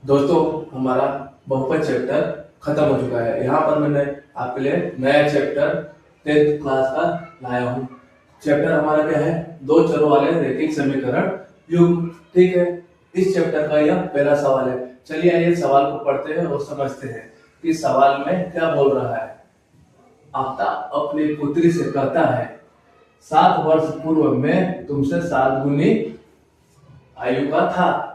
दोस्तों, हमारा बहुपद चैप्टर खत्म हो चुका है। यहाँ पर मैंने आपके लिए नया चैप्टर 10th क्लास का लाया हूँ। चैप्टर हमारा क्या है? दो चरों वाले रैखिक समीकरण युग्म। ठीक है, इस चैप्टर का यह पहला सवाल है। चलिए आइए सवाल को पढ़ते हैं और समझते हैं कि सवाल में क्या बोल रहा है। आफ्ताब अपनी पुत्री से कहता है, 7 वर्ष पूर्व मैं तुमसे 7 गुनी आयु का था।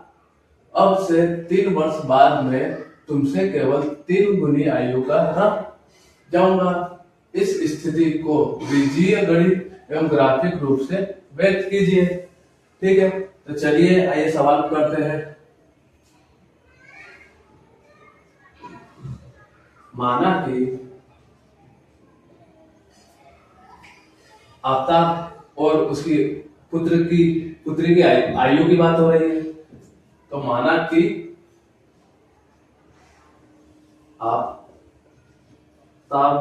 अब से 3 वर्ष बाद में तुमसे केवल 3 गुनी आयु का रह जाऊंगा। इस स्थिति को बीजीय गणित एवं ग्राफिक रूप से व्यक्त कीजिए। ठीक है, तो चलिए आइए सवाल करते हैं। माना कि आफ्ताब और उसकी पुत्री की आयु की बात हो रही है। तो माना कि आफ्ताब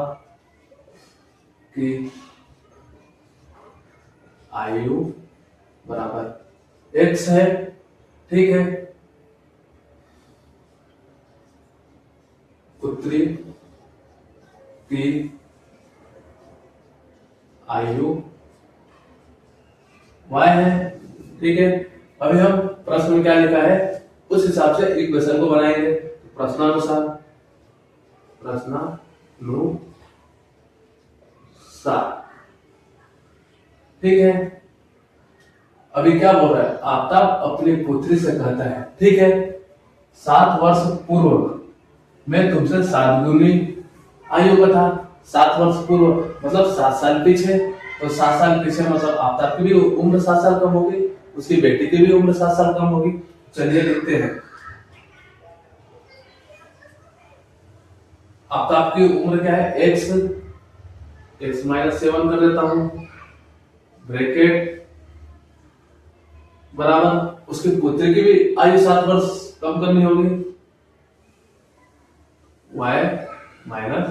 की आयु बराबर x है। ठीक है, पुत्री की आयु y है। ठीक है, अभी हम प्रश्न में क्या लिखा है उस हिसाब से इक्वेशन को बनाएंगे। प्रश्नानुसार ठीक है, अभी क्या बोल रहा है? आफ्ताब अपनी पुत्री से कहता है, ठीक है, 7 वर्ष पूर्व मैं तुमसे 7 गुनी आयु का था। 7 वर्ष पूर्व मतलब 7 साल पीछे। तो 7 साल पीछे मतलब आफ्ताब की भी उम्र 7 साल कम होगी, उसकी बेटी की भी उम्र 7 साल कम होगी। चलिए लिखते हैं। आफ्ताब की उम्र क्या है? x माइनस 7 कर देता हूं, ब्रैकेट बराबर उसकी पुत्री की भी आयु 7 वर्ष कम करनी होगी, y माइनस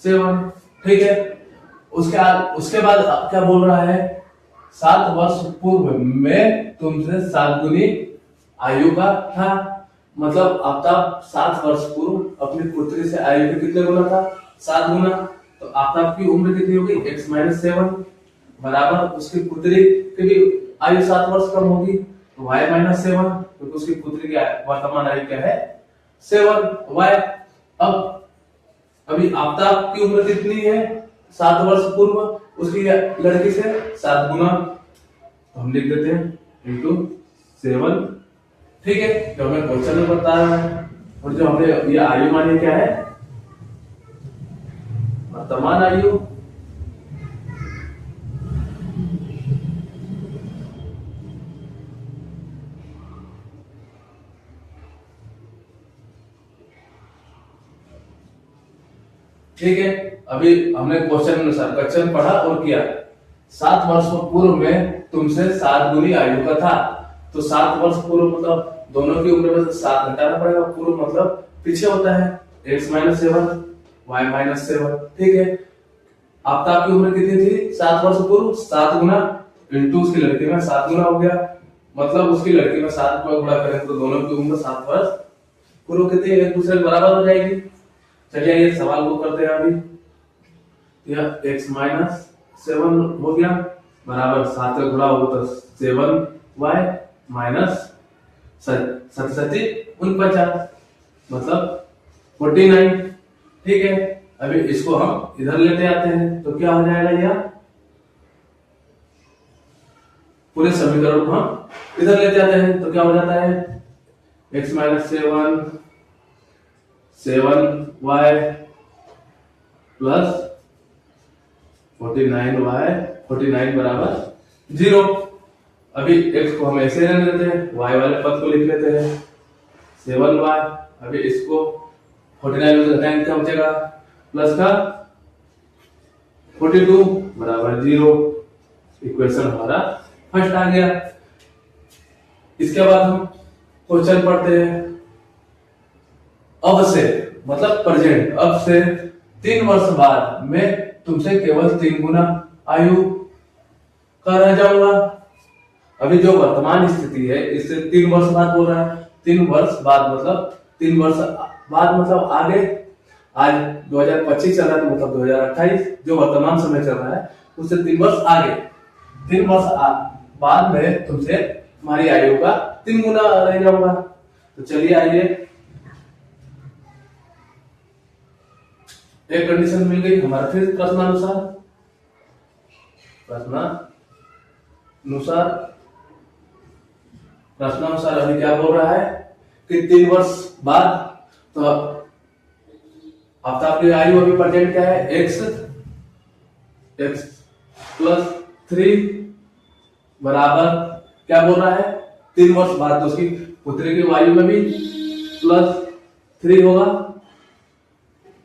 7। ठीक है, उसके बाद क्या बोल रहा है? 7 वर्ष पूर्व मैं तुमसे 7 गुनी आयु का था। मतलब आफ्ताब 7 वर्ष पूर्व अपनी पुत्री से आयु के कितने गुना था? 7 गुना। तो आफ्ताब की उम्र कितनी होगी? x माइनस 7 बराबर उसकी पुत्री की भी आयु 7 वर्ष कम होगी, तो y माइनस 7, क्योंकि उसकी पुत्री की वर्तमान आयु क्या है? 7y। अब अभी आफ्ताब की उम्र कितनी है? 7 वर्ष पूर्व उसकी लड़की से 7 गुना, तो हम लिख देते हैं इंटू 7। ठीक है, जो हमें क्वेश्चन में बता रहा है। और जो हमने ये आयु मानी क्या है? वर्तमान आयु। ठीक है, अभी हमने क्वेश्चन अनुसार क्वेश्चन पढ़ा और किया। 7 वर्ष पूर्व में तुमसे 7 गुनी आयु का था। तो 7 वर्ष पूर्व मतलब दोनों की उम्र में से 7 घटाना पड़ेगा। पूर्व मतलब पीछे होता है, x माइनस 7 y माइनस 7। ठीक है, आफ्ताब की उम्र कितनी थी? 7 वर्ष पूर्व 7 गुना इंटू उसकी लड़की में 7 गुना हो गया। मतलब उसकी लड़की में 7 को गुणा करें तो दोनों की उम्र 7 वर्ष पूर्व कितनी एक दूसरे के बराबर हो जाएगी। चलिए ये सवाल को करते हैं। अभी यह x माइनस 7 हो गया बराबर 7 का गुणा हो तो 7y माइनस 49 मतलब 49। ठीक है, अभी इसको हम इधर लेते आते हैं तो क्या हो जाएगा? यह पूरे समीकरण को हम इधर लेते आते हैं तो क्या हो जाता है? x माइनस 7y प्लस 49 बराबर 0। अभी x को हम ऐसे रहने देते हैं, y वाले पद को लिख लेते हैं 7y। अभी इसको 49 में घटाएंगे क्या बचेगा? प्लस का 42 बराबर 0। इक्वेशन हमारा फर्स्ट आ गया। इसके बाद हम क्वेश्चन पढ़ते हैं। अब से मतलब प्रेजेंट, अब से 3 वर्ष बाद मैं तुमसे केवल 3 गुना आयु का रह जाऊंगा। अभी जो वर्तमान स्थिति है इससे 3 वर्ष बाद बोल रहा है, 3 वर्ष बाद मतलब 3 वर्ष बाद मतलब आगे, आज 2025 चल रहा है तो मतलब 2028 जो वर्तमान समय चल रहा है उससे 3 वर्ष आगे, 3 वर्ष बाद में तुमसे हमारी आयु का 3 गुना रह जाऊंगा। तो चलिए आइए, एक कंडीशन मिल गई हमारा। फिर प्रश्नानुसार अभी क्या बोल रहा है कि 3 वर्ष बाद, तो अब आपकी आयु अभी प्रेजेंट क्या है, x प्लस 3 बराबर क्या बोल रहा है, 3 वर्ष बाद, तो उसकी पुत्री की आयु में भी +3 होगा।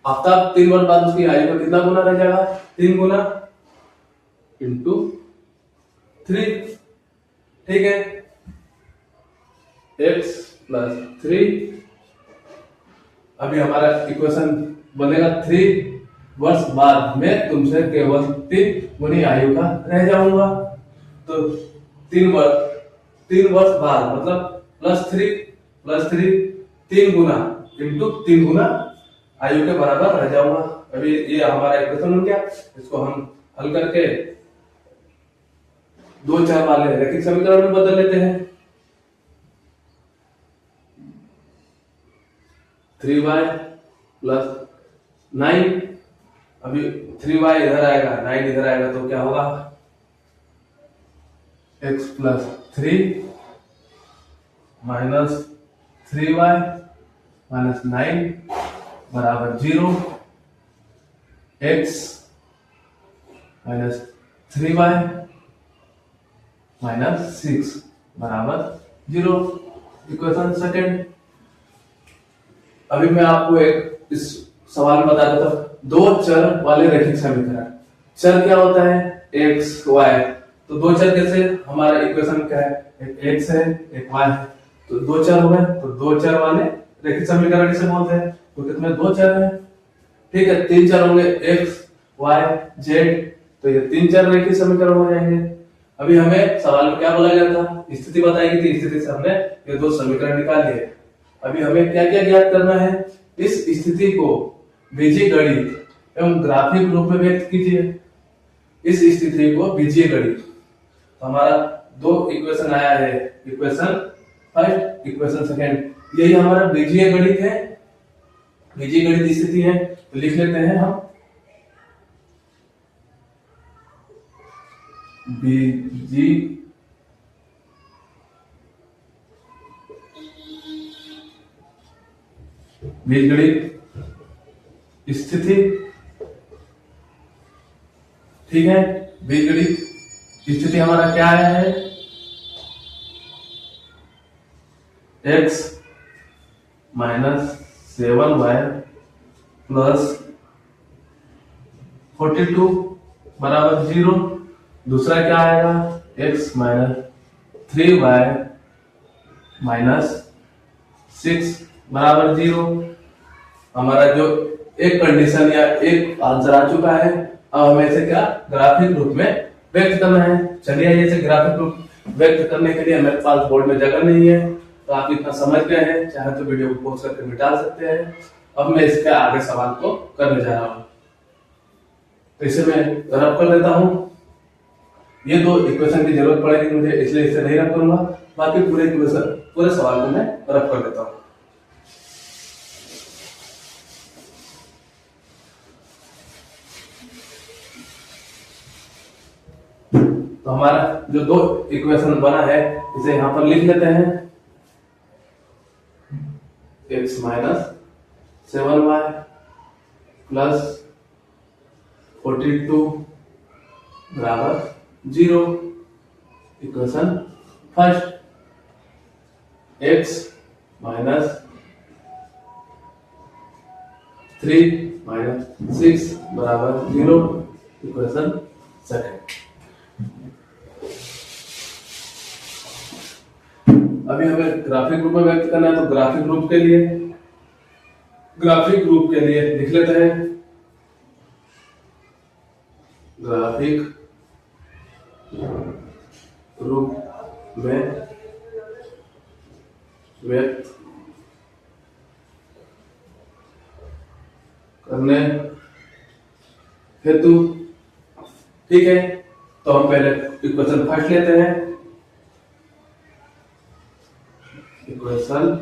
अब तक 3 वर्ष बाद उसकी आयु का कितना गुना रह जाएगा, 3 गुना इंटू 3, ठीक है। x प्लस 3, अभी हमारा इक्वेशन बनेगा 3 वर्ष बाद में तुमसे केवल 3 गुनी आयु का रह जाऊंगा। तो 3 वर्ष बाद मतलब +3 3 गुना इंटू 3 गुना आयु के बराबर रह जाऊंगा। अभी ये हमारा इक्वेशन हो गया। इसको हम हल करके 2 चर वाले रैखिक समीकरण में बदल लेते हैं। 3y प्लस 9, अभी 3y इधर आएगा 9 इधर आएगा तो क्या होगा, x plus 3 minus 3y minus 9 बराबर 0, x माइनस 3y माइनस 6 बराबर 0। Equation second. अभी मैं आपको एक इस सवाल में बता देता हूं, 2 चर वाले रैखिक समीकरण। चर क्या होता है, x y, तो 2 चर कैसे, हमारा इक्वेशन क्या है, एक x है एक y है, तो 2 चर हो गए, तो 2 चर वाले रैखिक समीकरण इसे बोलते हैं। तो कितने 2 चर हैं, ठीक है। 3 चर होंगे x y z, तो ये 3 चर रैखिक समीकरण हो जाएंगे। अभी हमें सवाल में क्या बोला गया था, स्थिति बताई गई थी, स्थिति से हमने ये 2 समीकरण निकाल लिए। अभी हमें क्या क्या ज्ञात करना है, इस स्थिति को बीजीगणित एवं ग्राफिक रूप में व्यक्त कीजिए। इस स्थिति को बीजीगणित, तो हमारा 2 इक्वेशन आया है, इक्वेशन फर्स्ट इक्वेशन सेकेंड, यही हमारा बीजीय गणित है, बीजीय गणित स्थिति है। तो लिख लेते हैं हम बीजगणित स्थिति, ठीक है। बीजगणित स्थिति हमारा क्या आया है, x माइनस 7y प्लस 42 बराबर 0। दूसरा क्या आएगा, x माइनस 3y माइनस 6 बराबर 0। हमारा जो एक कंडीशन या एक आंसर आ चुका है, अब हमें इसे क्या ग्राफिक रूप में व्यक्त करना है। चलिए इसे ग्राफिक रूप व्यक्त करने के लिए मेरे पास बोर्ड में जगह नहीं है, तो आप इतना समझ गए हैं, चाहे तो वीडियो को पॉज करके मिटा सकते हैं। अब मैं इसके आगे सवाल को करने जा रहा हूं, तो इसे मैं रब कर देता हूं। ये 2 इक्वेशन की जरूरत पड़ेगी मुझे, इसलिए इसे नहीं रब करूंगा, बाकी पूरे सवाल को मैं रब कर देता हूं। तो हमारा जो 2 इक्वेशन बना है इसे यहां पर लिख लेते हैं, x माइनस 7y प्लस 42 बराबर 0। Equation first, x minus 3 minus 6 बराबर 0। Equation second. अभी हमें ग्राफिक रूप में व्यक्त करना है, तो ग्राफिक रूप के लिए लिख लेते हैं, ग्राफिक रूप में व्यक्त करने हेतु। ठीक है, तो हम पहले इक्वेशन फर्स्ट लेते हैं। इक्वेशन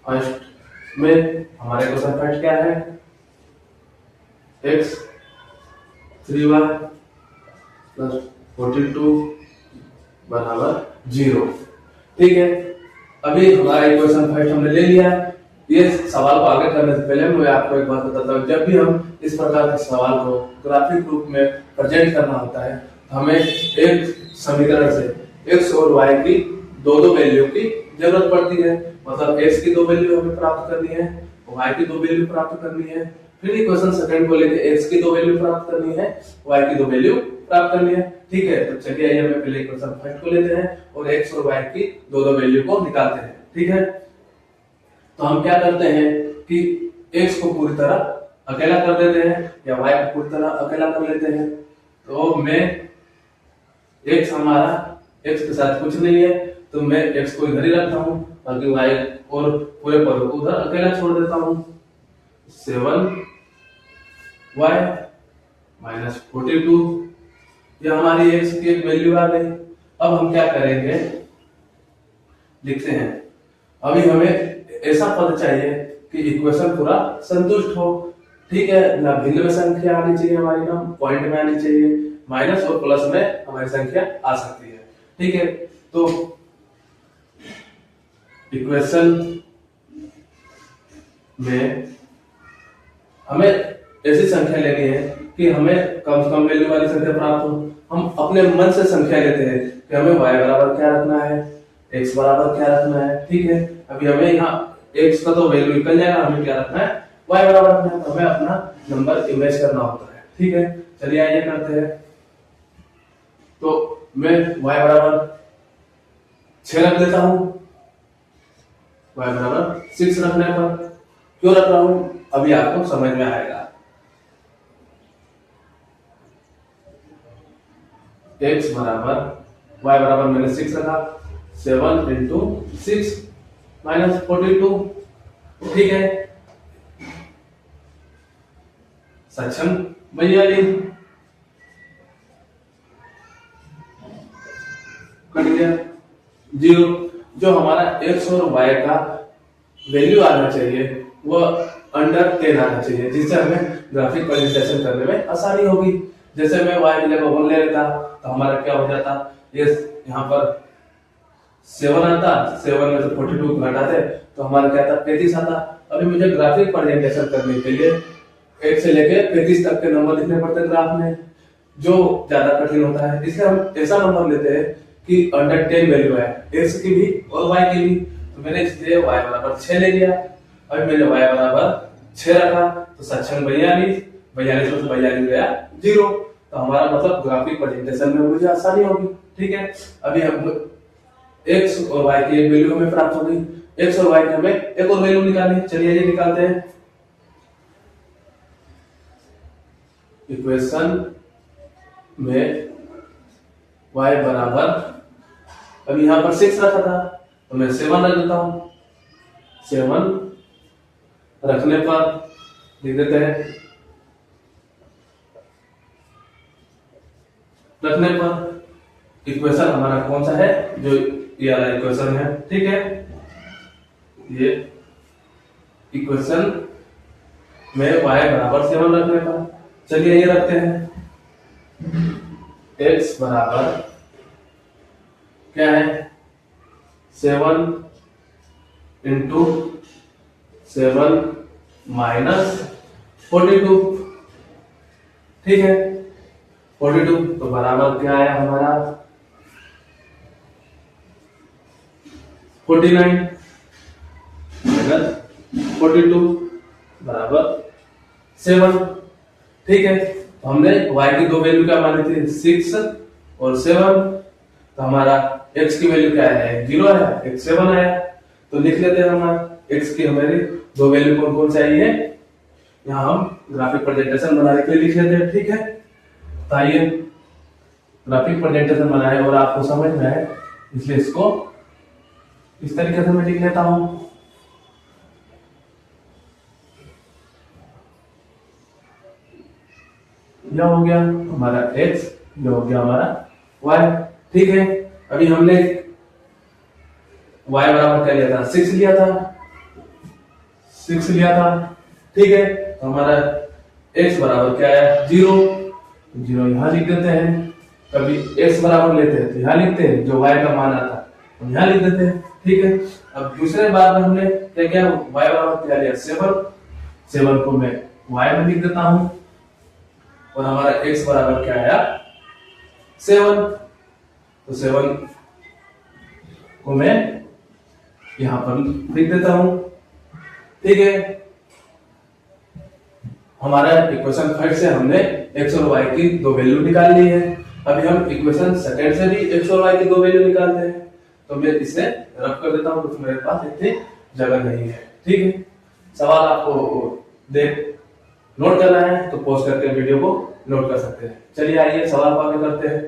फर्स्ट में हमारे इक्वेशन फर्स्ट क्या है? x 3y प्लस 42 बराबर 0। ठीक है, अभी हमारा इक्वेशन फर्स्ट हमने ले लिया। ये सवाल को आगे करने से पहले मैं आपको एक बात बताता हूँ, जब भी हम इस प्रकार के सवाल को ग्राफिक रूप में प्रेजेंट करना होता है तो हमें एक समीकरण से x और y की दो वैल्यू की जरूरत पड़ती है। मतलब x की दो वैल्यू हमें प्राप्त करनी है, y की दो वैल्यू प्राप्त करनी है, फिर इक्वेशन सेकंड को लेके x की दो वैल्यू प्राप्त करनी है, y की दो वैल्यू प्राप्त करनी है। ठीक है, तो चलिए आइए हम पहले इक्वेशन फर्स्ट को लेते हैं और x और y की दो वैल्यू को निकालते हैं। ठीक है, तो हम क्या करते हैं कि x को पूरी तरह अकेला कर देते हैं या y को पूरी तरह अकेला कर लेते हैं। तो मैं x हमारा x के साथ कुछ नहीं है, तो मैं x को इधर ही रखता हूँ, बाकी y और पूरे पद को उधर अकेला छोड़ देता हूँ। 7y माइनस 42, ये हमारी x की एक वैल्यू आ गई। अब हम क्या करेंगे, लिखते हैं। अभी हमें ऐसा पद चाहिए कि इक्वेशन पूरा संतुष्ट हो। ठीक है, ना भिन्न में संख्या आनी चाहिए हमारी, ना पॉइंट में आनी चाहिए, माइनस और प्लस में हमारी संख्या आ सकती है। ठीक है, तो इक्वेशन में हमें ऐसी संख्या लेनी है कि हमें कम से कम वैल्यू वाली संख्या प्राप्त हो। हम अपने मन से संख्या लेते हैं कि हमें y बराबर क्या रखना है, x बराबर क्या रखना है। ठीक है, अभी हमें यहाँ x का तो वैल्यू निकल जाएगा, हमें क्या रखना है, y बराबर रखना है। तो हमें अपना नंबर इमेज करना होता है। ठीक है, चलिए आइए करते हैं। तो मैं y बराबर 6 रख देता हूँ। y बराबर 6 रखने पर क्यों रख रहा हूँ अभी आपको समझ में आएगा। x बराबर y बराबर मैंने 6 रखा, 7 इंटू 6 माइनस 42। ठीक है, सक्षम बयालीस कट गया 0। जो हमारा x और y का वैल्यू आना चाहिए वो अंडर 10 आना चाहिए, जिससे हमें ग्राफिक प्रेजेंटेशन करने में आसानी होगी। जैसे मैं y की जगह 1 ले लेता तो हमारा क्या हो जाता, ये यहाँ पर 7 आता, 7 में से 42 घटाते तो हमारा क्या आता, 35 आता। अभी मुझे ग्राफिक प्रेजेंटेशन करने के लिए 1 से लेके 35 तक के नंबर लिखने पड़ते हैं ग्राफ में, जो ज्यादा कठिन होता है। इसलिए हम ऐसा नंबर लेते हैं कि अंडर 10 वैल्यू है, x की भी और y की भी। तो मैंने इसलिए y बराबर 6 ले लिया। अभी मैंने y बराबर 6 रखा तो सक्षम 42, 42 में से 42 गया 0। तो हमारा मतलब ग्राफिक प्रेजेंटेशन में मुझे आसानी होगी। ठीक है, अभी हम x और y की एक वैल्यू हमें प्राप्त हो गई, x और y की हमें एक और वैल्यू निकालनी। चलिए ये निकालते हैं। इक्वेशन में y बराबर, अभी यहाँ पर 6 रखा था तो मैं 7 रख देता हूँ। 7 रखने पर लिख देते हैं, रखने पर इक्वेशन हमारा कौन सा है, जो ये वाला इक्वेशन है। ठीक है, ये इक्वेशन में y बराबर 7 रखने पर चलिए ये रखते हैं। x बराबर क्या है, 7 इंटू 7 माइनस 42। ठीक है, 42 तो बराबर क्या आया हमारा, 49 माइनस 42 बराबर 7। ठीक है, तो हमने y की दो वैल्यू क्या मानी थी, 6 और 7। तो हमारा x की वैल्यू क्या है, 0 आया, x 7 आया। तो लिख लेते हैं हमारा x की हमारी दो वैल्यू कौन कौन चाहिए, यहाँ हम ग्राफिक प्रेजेंटेशन बनाने के लिए लिख लेते हैं। ठीक है, तो आइए ग्राफिक प्रेजेंटेशन बनाए और आपको समझ में आए, इसलिए इसको इस तरीके से मैं लिख लेता हूं। यह हो गया हमारा x, यह हो गया हमारा y। ठीक है, अभी हमने y बराबर क्या लिया था, 6 लिया था, 6 लिया था। ठीक है, तो हमारा x बराबर क्या है, 0, 0 यहां लिख देते हैं। कभी x बराबर लेते हैं तो यहां लिखते हैं, जो y का मान आता है यहां लिख देते हैं। ठीक है, अब दूसरे बार में हमने क्या किया, y बराबर क्या लिया, 7, 7 को मैं y में लिख देता हूं और हमारा x बराबर क्या आया, 7। तो 7 को मैं यहां पर लिख देता हूं। ठीक है, हमारा इक्वेशन फर्स्ट से हमने x और y की दो वैल्यू निकाल ली है। अभी हम इक्वेशन सेकंड से भी x और y की दो वैल्यू निकालते हैं। तो मैं इसे रफ कर देता हूं, क्योंकि मेरे पास इतनी जगह नहीं है। ठीक है, सवाल आपको देख नोट करना है तो पॉज करके वीडियो को नोट कर सकते हैं। चलिए आइए सवाल को आगे करते हैं।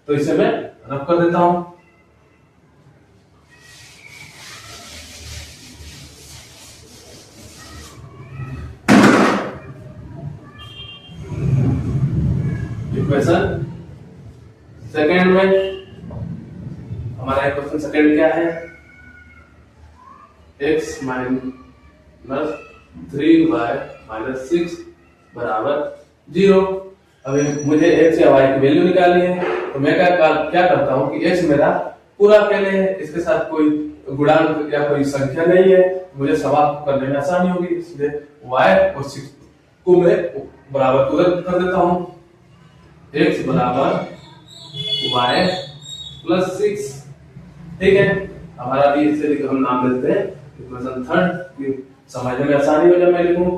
तो इसे मैं रफ कर देता हूं। इक्वेशन सेकंड में हमारा इक्वेशन सेकंड क्या है, x माइनस 3y - 6 बराबर 0। अभी मुझे x या y की वैल्यू निकालनी है। तो मैं क्या करता हूं कि x मेरा पूरा अकेले है, इसके साथ कोई गुणांक या कोई संख्या नहीं है, मुझे सवाल करने में आसानी होगी, इसलिए y और 6 को मैं बराबर तुरंत कर देता हूं। x बराबर y + 6। ठीक है, हमारा भी इसे हम नाम देते हैं इक्वेशन थर्ड, समझने में आसानी हो जब मैं लिखूं।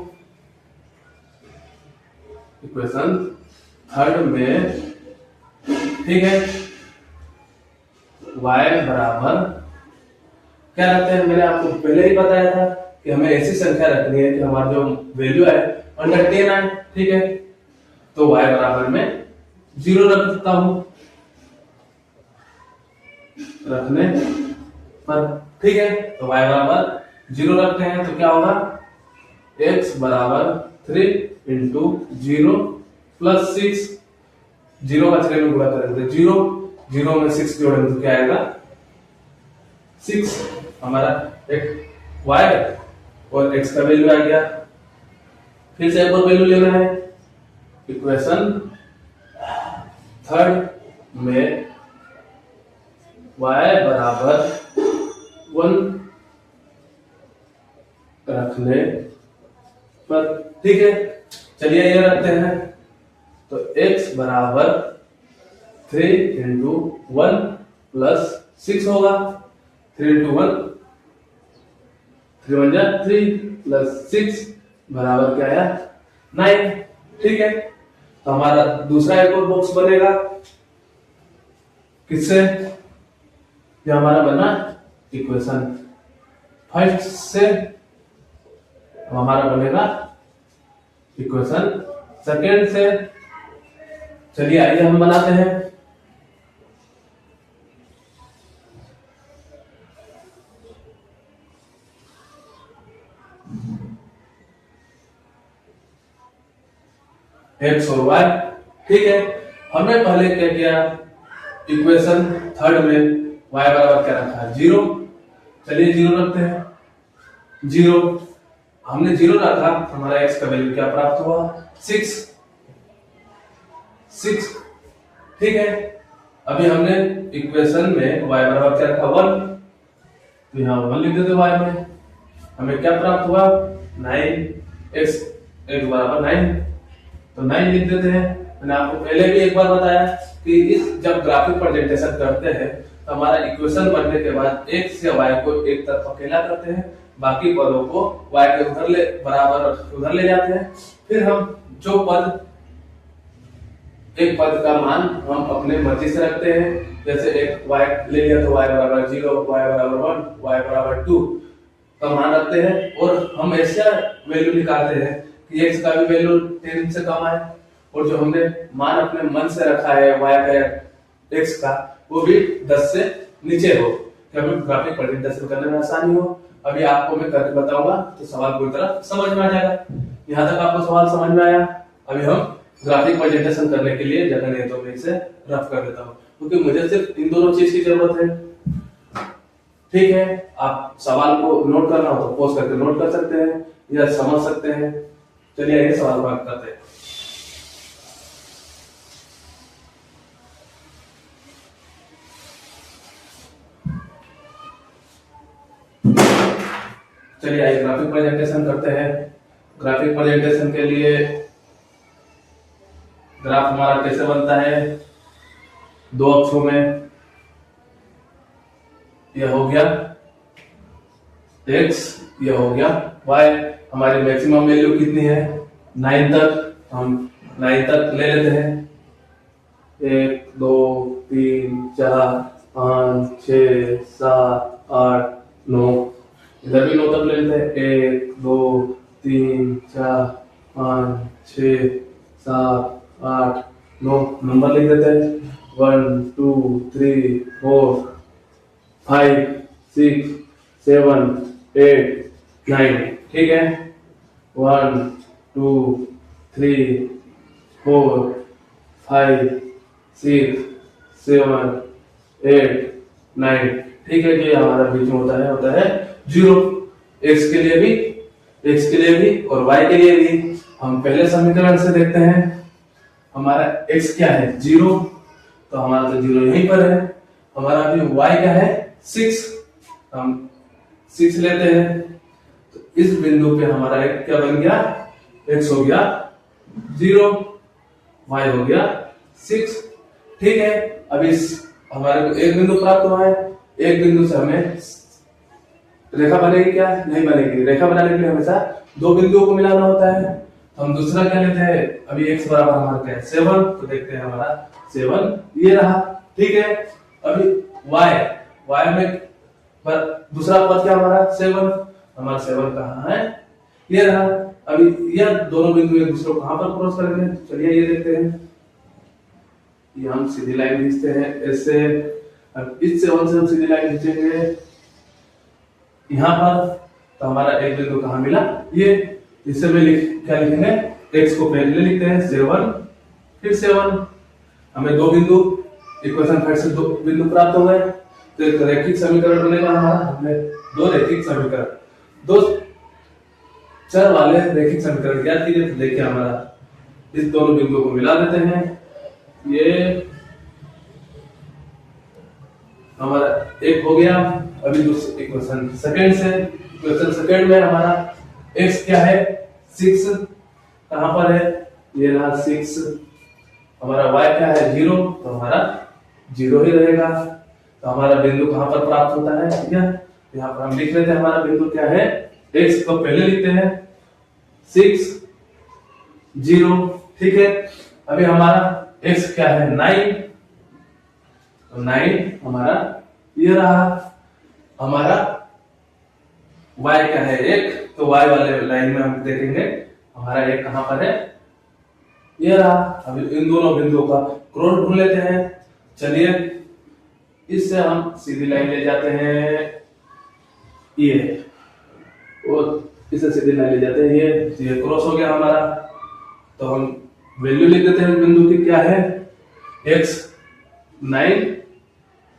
इक्वेशन थर्ड में ठीक है, y बराबर क्या रखते हैं, मैंने आपको पहले ही बताया था कि हमें ऐसी संख्या रखनी है कि हमारा जो वैल्यू है अंडर 10 आए। ठीक है, तो y बराबर में 0 रख देता हूं रखने पर। ठीक है, तो y बराबर 0 रखते हैं तो क्या होगा, x बराबर 3 × 0 + 6, 0 का 3 में गुणा करेंगे 0, 0 में 6 जोड़ेंगे तो क्या आएगा, 6। हमारा एक y और x का वैल्यू आ गया। फिर से एक और वैल्यू लेना है, इक्वेशन थर्ड में y बराबर 1 रखने पर। ठीक है, चलिए ये रखते हैं। तो x बराबर 3 × 1 + 6 होगा। 3 × 1 3 × 1 3 + 6 बराबर क्या आया, 9। ठीक है, तो हमारा दूसरा एक और बॉक्स बनेगा किससे, ये हमारा बना इक्वेशन फर्स्ट से, हमारा बनेगा इक्वेशन सेकेंड से। चलिए आइए हम बनाते हैं। x और y। ठीक है, हमने पहले क्या किया, इक्वेशन थर्ड में y बराबर क्या रखा है, 0। चलिए 0 रखते हैं। 0 हमने 0 रखा, हमारा x का वैल्यू क्या प्राप्त हुआ, 6। ठीक है, अभी हमने इक्वेशन में y बराबर क्या रखा, 1, तो यहाँ 1 लिख देते y में। हमें क्या प्राप्त हुआ, 9। x बराबर 9, तो 9 लिख देते हैं। मैंने आपको पहले भी एक बार बताया कि इस जब ग्राफिक प्रेजेंटेशन करते हैं तो हमारा इक्वेशन बनने के बाद x या y को एक तरफ अकेला करते हैं, बाकी पदों को y के उधर ले जाते हैं। फिर हम जो पद, एक पद का मान हम अपने मर्जी से रखते हैं, जैसे एक y ले लिया तो y बराबर 0, y बराबर 1, y बराबर 2 का मान रखते हैं, और हम ऐसा वैल्यू निकालते हैं कि x का भी वैल्यू 10 से कम आए, और जो हमने मान अपने मन से रखा है y का x का, वो भी 10 से नीचे हो, कि हमें ग्राफिक प्रेजेंटेशन करने में आसानी हो। अभी आपको मैं करके बताऊंगा तो सवाल पूरी तरह समझ में आ जाएगा। यहाँ तक आपको सवाल समझ में आया। अभी हम ग्राफिक प्रेजेंटेशन करने के लिए जगह नहीं तो मैं इसे रफ कर देता हूँ, क्योंकि मुझे सिर्फ इन दोनों चीज की जरूरत है। ठीक है, आप सवाल को नोट करना हो तो पॉज करके नोट कर सकते हैं या समझ सकते हैं। चलिए ये सवाल बात करते हैं। चलिए आइए ग्राफिक प्रेजेंटेशन करते हैं। ग्राफिक प्रेजेंटेशन के लिए ग्राफ हमारा कैसे बनता है, दो अक्षों में। यह हो गया x, यह हो गया y। हमारी मैक्सिमम वैल्यू कितनी है, 9 तक। हम 9 तक ले लेते हैं। 1 2 3 4 5 6 7 8 9। इधर भी 9 तक ले लेते हैं। 1 2 3 4 5 6 7 8 9 नंबर लिख देते हैं। 1 2 3 4 5 6 7 8 9। ठीक है, 1 2 3 4 5 6 7 8 9। ठीक है, जो हमारा बीच में होता है 0। x के लिए भी और y के लिए भी। हम पहले समीकरण से देखते हैं। हमारा x क्या है, 0, तो हमारा तो 0 यहीं पर है। हमारा अभी y क्या है, 6, हम 6 लेते हैं। तो इस बिंदु पे हमारा एक क्या बन गया, x हो गया 0, y हो गया 6। ठीक है, अब इस हमारे को एक बिंदु प्राप्त हुआ है। एक बिंदु से हमें रेखा बनेगी क्या, नहीं बनेगी। रेखा बनाने के लिए हमेशा दो बिंदुओं को मिलाना होता है। तो हम दूसरा क्या लेते हैं, अभी x बराबर हमारा क्या है, 7। तो देखते हैं हमारा 7 ये रहा। ठीक है, अभी y में पर दूसरा पद क्या हमारा 7। हमारा 7 कहाँ है, ये रहा। अभी यह दोनों बिंदु एक दूसरे को कहां पर क्रॉस करेंगे, चलिए ये देखते हैं। ये हम सीधी लाइन खींचते हैं ऐसे। अब इस 7 से हम सीधी लाइन खींचेंगे यहाँ पर, तो हमारा एक बिंदु कहाँ मिला, ये। इससे में क्या लिखेंगे, x को पहले लिखते हैं 7 फिर 7। हमें दो बिंदु इक्वेशन 5 से दो बिंदु प्राप्त हो गए। तो एक रैखिक समीकरण बनेगा हमारा। हमने दो रैखिक समीकरण, दो चर वाले रैखिक समीकरण ज्ञात कीजिए। तो देखिए हमारा इस दोनों बिंदुओं को मिला देते हैं। ये हमारा एक हो गया। अभी दूसरा इक्वेशन सेकंड में हमारा x क्या है, 6, कहां पर है, ये रहा 6। हमारा y क्या है 0, तो हमारा 0 ही रहेगा। तो हमारा बिंदु कहां पर प्राप्त होता है, ठीक है। यहाँ पर हम लिख लेते हैं हमारा बिंदु क्या है, x को पहले लिखते हैं 6 0। ठीक है, अभी हमारा x क्या है 9, तो 9 हमारा ये रहा। हमारा y क्या है 1, तो y वाले लाइन में हम देखेंगे हमारा 1 कहां पर है, ये रहा। अभी इन दोनों बिंदुओं का क्रॉस ढूंढ लेते हैं। चलिए इससे हम सीधी लाइन ले जाते हैं, ये, और इसे सीधी लाइन ले जाते हैं, ये क्रॉस हो गया हमारा। तो हम वैल्यू लिख देते हैं बिंदु की, क्या है x 9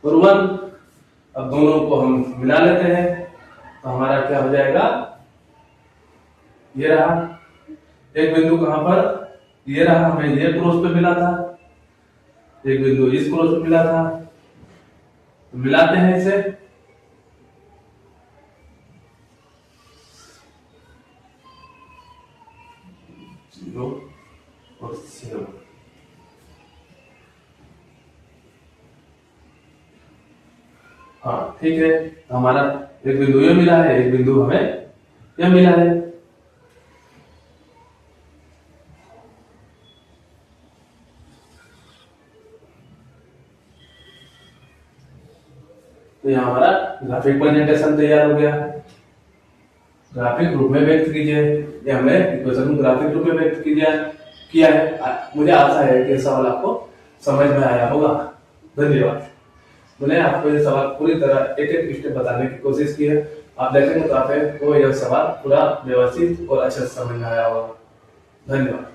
और 1। अब दोनों को हम मिला लेते हैं, तो हमारा क्या हो जाएगा, ये रहा। एक बिंदु कहां पर, ये रहा, हमें ये क्रॉस पे मिला था। एक बिंदु इस क्रॉस पे मिला था, तो मिलाते हैं इसे। जीरो और 7। हाँ ठीक है, हमारा एक बिंदु ये मिला है, एक बिंदु हमें यह मिला है। तो यहाँ हमारा ग्राफिक प्रेजेंटेशन तैयार हो गया। ग्राफिक रूप में व्यक्त कीजिए, ये हमने इक्वेशन को ग्राफिक रूप में व्यक्त किया है। मुझे आशा है कि सवाल आपको समझ में आया होगा। धन्यवाद। मैंने आपको ये सवाल पूरी तरह एक एक स्टेप बताने की कोशिश की है। आप देखेंगे तो आपको यह सवाल पूरा व्यवस्थित और अच्छे से समझ में आया होगा। धन्यवाद।